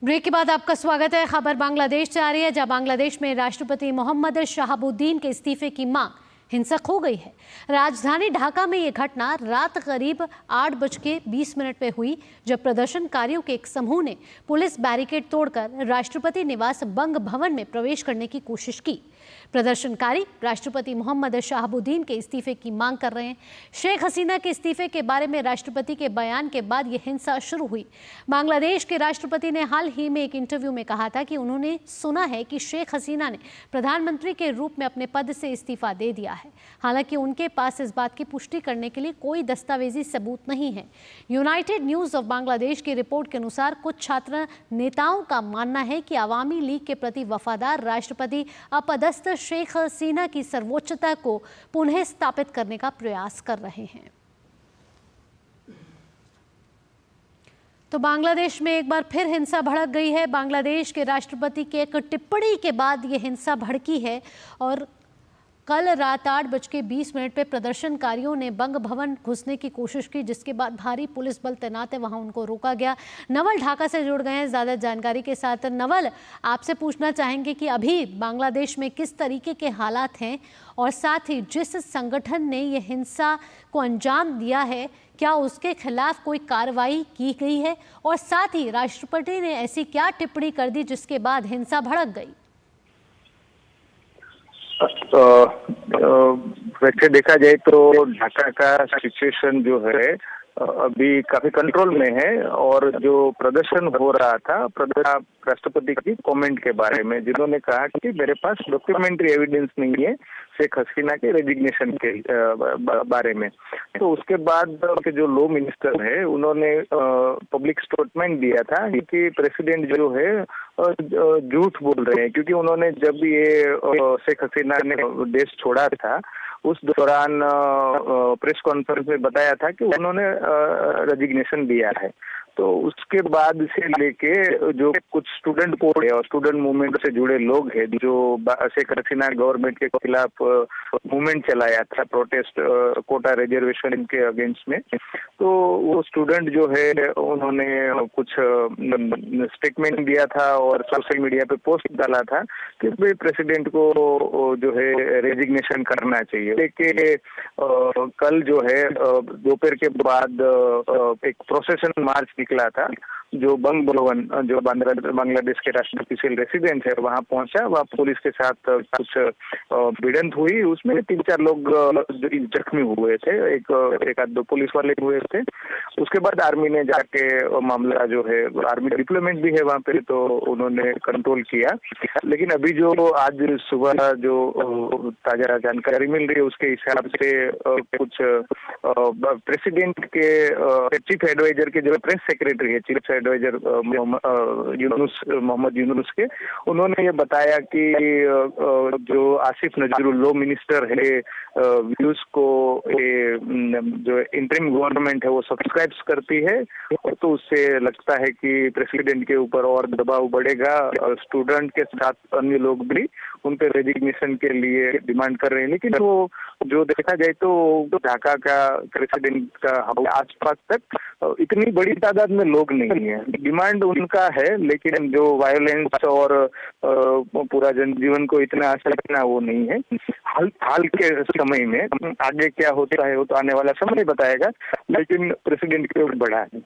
Break के बाद आपका स्वागत है। खबर बांग्लादेश से आ रही है, जहां बांग्लादेश में राष्ट्रपति मोहम्मद शहाबुद्दीन के इस्तीफे की मांग हिंसक हो गई है। राजधानी ढाका में यह घटना रात करीब 8:20 पे हुई, जब प्रदर्शनकारियों के एक समूह ने पुलिस बैरिकेड तोड़कर राष्ट्रपति निवास बंग भवन में प्रवेश करने की कोशिश की। प्रदर्शनकारी राष्ट्रपति मोहम्मद शहाबुद्दीन के इस्तीफे की मांग कर रहे हैं। शेख हसीना के इस्तीफे के बारे में राष्ट्रपति के बयान के बाद यह हिंसा शुरू हुई। बांग्लादेश के राष्ट्रपति ने हाल ही में एक इंटरव्यू में कहा था कि उन्होंने सुना है कि शेख हसीना ने प्रधानमंत्री के रूप में अपने पद से इस्तीफा दे दिया है। हालांकि उनके पास इस बात की पुष्टि करने के लिए कोई दस्तावेजी सबूत नहीं है। यूनाइटेड न्यूज ऑफ बांग्लादेश की रिपोर्ट के अनुसार कुछ छात्र नेताओं का मानना है कि अवामी लीग के प्रति वफादार राष्ट्रपति अपदस्थ शेख हसीना की सर्वोच्चता को पुनः स्थापित करने का प्रयास कर रहे हैं। तो बांग्लादेश में एक बार फिर हिंसा भड़क गई है। बांग्लादेश के राष्ट्रपति की एक टिप्पणी के बाद यह हिंसा भड़की है और कल रात 8:20 पे प्रदर्शनकारियों ने बंग भवन घुसने की कोशिश की, जिसके बाद भारी पुलिस बल तैनात है, वहां उनको रोका गया। नवल ढाका से जुड़ गए हैं ज़्यादा जानकारी के साथ। नवल, आपसे पूछना चाहेंगे कि अभी बांग्लादेश में किस तरीके के हालात हैं और साथ ही जिस संगठन ने यह हिंसा को अंजाम दिया है, क्या उसके खिलाफ कोई कार्रवाई की गई है? और साथ ही राष्ट्रपति ने ऐसी क्या टिप्पणी कर दी जिसके बाद हिंसा भड़क गई? वैसे देखा जाए तो ढाका का सिचुएशन जो है अभी काफी कंट्रोल में है, और जो प्रदर्शन हो रहा था राष्ट्रपति की कमेंट के बारे में, जिन्होंने कहा कि मेरे पास डॉक्यूमेंट्री एविडेंस नहीं है शेख हसीना के रेजिग्नेशन के बारे में। तो उसके बाद के जो लॉ मिनिस्टर है उन्होंने पब्लिक स्टेटमेंट दिया था कि प्रेसिडेंट जो है झूठ बोल रहे हैं, क्योंकि उन्होंने जब ये शेख हसीना ने देश छोड़ा था उस दौरान प्रेस कॉन्फ्रेंस में बताया था कि उन्होंने रेजिग्नेशन दिया है। तो उसके बाद से लेके जो कुछ स्टूडेंट कोड है और स्टूडेंट मूवमेंट से जुड़े लोग हैं जो शेख हसीना गवर्नमेंट के खिलाफ मूवमेंट चलाया था, प्रोटेस्ट कोटा रिजर्वेशन के अगेंस्ट में, तो वो स्टूडेंट जो है उन्होंने कुछ स्टेटमेंट दिया था और सोशल मीडिया पे पोस्ट डाला था कि भाई प्रेसिडेंट को जो है रेजिग्नेशन करना चाहिए। लेकिन कल जो है दोपहर के बाद एक प्रोसेशन मार्च निकला था जो बंग भवन, जो बांग्लादेश के राष्ट्रपति रेसिडेंट है, वहां पहुंचा। वहां पुलिस के साथ कुछ भिड़ंत हुई, उसमें 3-4 लोग जख्मी हुए थे, एक आध दो पुलिस वाले हुए थे। उसके बाद आर्मी ने जाके मामला जो है, आर्मी डिप्लोमेट भी है वहां पे, तो उन्होंने कंट्रोल किया। लेकिन अभी जो आज सुबह जो ताजा जानकारी मिल रही है उसके हिसाब से कुछ प्रेसिडेंट के चीफ एडवाइजर के जो प्रेस सेक्रेटरी है, चीफ एडवाइजर मोहम्मद यूनुस के, उन्होंने ये बताया कि जो आसिफ नजरुल लॉ मिनिस्टर है व्यूज को ये जो इंटरिम गवर्नमेंट है वो सब्सक्राइब करती है, तो उससे लगता है कि प्रेसिडेंट के ऊपर और दबाव बढ़ेगा। और स्टूडेंट के साथ अन्य लोग भी उन पे रेजिग्नेशन के लिए डिमांड कर रहे हैं। लेकिन वो जो देखा जाए तो ढाका का प्रेसिडेंट का आसपास तक इतनी बड़ी तादाद में लोग नहीं है। डिमांड उनका है, लेकिन जो वायलेंस और पूरा जनजीवन को इतना असर करना वो नहीं है। हाल के समय में आगे क्या होता है वो तो आने वाला समय बताएगा, लेकिन प्रेसिडेंट के ऊपर बढ़ा है।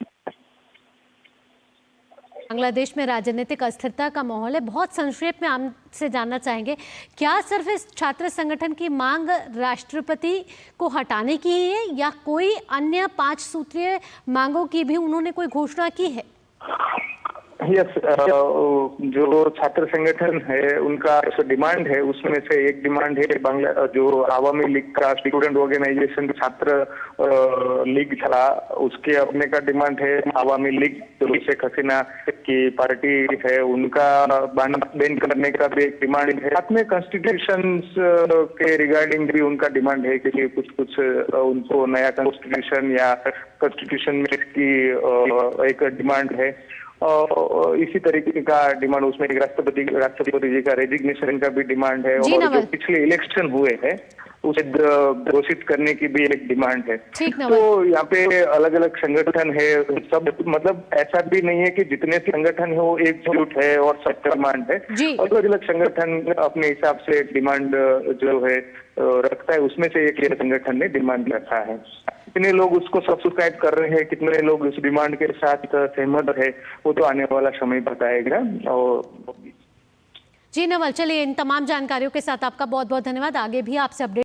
बांग्लादेश में राजनीतिक अस्थिरता का माहौल है। बहुत संक्षेप में आपसे जानना चाहेंगे, क्या सिर्फ इस छात्र संगठन की मांग राष्ट्रपति को हटाने की ही है या कोई अन्य 5 सूत्रीय मांगों की भी उन्होंने कोई घोषणा की है? यस, जो छात्र संगठन है उनका जो डिमांड है उसमें से एक डिमांड है जो आवामी लीग का स्टूडेंट ऑर्गेनाइजेशन छात्र लीग था, उसके अपने का डिमांड है। आवामी लीग जो शेख हसीना की पार्टी है उनका बैन करने का भी एक डिमांड है। साथ में कॉन्स्टिट्यूशन के रिगार्डिंग भी उनका डिमांड है कि कुछ उनको नया कॉन्स्टिट्यूशन या कॉन्स्टिट्यूशन में इसकी एक डिमांड है। इसी तरीके का डिमांड उसमें एक राष्ट्रपति जी का रेजिग्नेशन का भी डिमांड है, जी और जो नवल। पिछले इलेक्शन हुए हैं उसे घोषित करने की भी एक डिमांड है। ठीक नवल। तो यहाँ पे अलग अलग संगठन है, सब मतलब ऐसा भी नहीं है कि जितने संगठन है वो एकजुट है और सबका डिमांड है। जी। अलग अलग संगठन अपने हिसाब से डिमांड जो है रखता है, उसमें से एक ये संगठन ने डिमांड रखा है। कितने लोग उसको सब्सक्राइब कर रहे हैं, कितने लोग उस डिमांड के साथ सहमत है, वो तो आने वाला समय बताएगा। और जी नवल, चलिए इन तमाम जानकारियों के साथ आपका बहुत बहुत धन्यवाद। आगे भी आपसे अपडेट